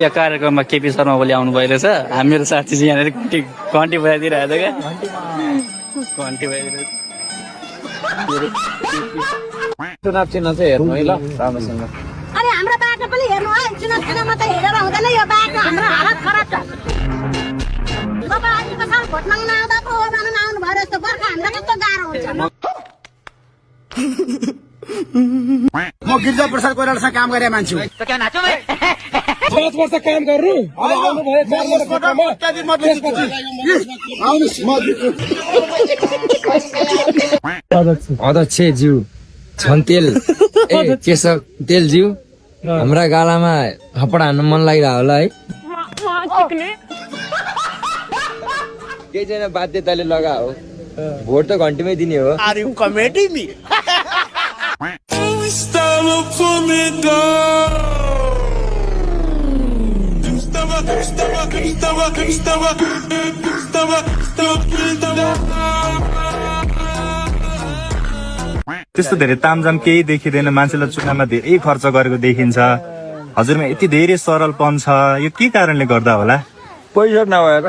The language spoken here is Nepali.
यहाँ कार्यक्रममा केपी शर्मा ओली आउनु भइरहेछ। मेरो साथी चाहिँ यहाँनिर घन्टी बजाइदिइरहेको क्या। घन्टी बजाइदिरहेको चुनाव चिन्ह चाहिँ हेर्नु है ल राम्रोसँग। अरे हाम्रो बाटो पनि हेर्नु है, चुनाव चिन्हमा त हेरेर हुँदैन। यो बाटो हाम्रो हालत खराब छ। तपाईँ अहिलेको साल भोट माग्न आउँदा पो हो भन्न आउनु भयो जस्तो बर्खा हामीलाई कस्तो गाह्रो हुन्छ। म गिरिजा प्रसाद कोइरालासँग काम गरे मान्छे हो। 5 वर्ष काम गर्नु अब आउनु भयो 4 वर्षमा अध्यक्ष ज्यू छन्तेल ए केशव तेल ज्यू हाम्रा गालामा थप्पड हान्न मन लागिरह होला है। केही छैन, बाध्यताले लगा हो। भोट त घन्टीमै दिने हो। त्यस्तो धेरै तामझाम केही देखिँदैन। मान्छेलाई चुनावमा धेरै खर्च गरेको देखिन्छ। हजुरमा यति धेरै सरलपन छ, यो के कारणले गर्दा होला? पैसा नभएर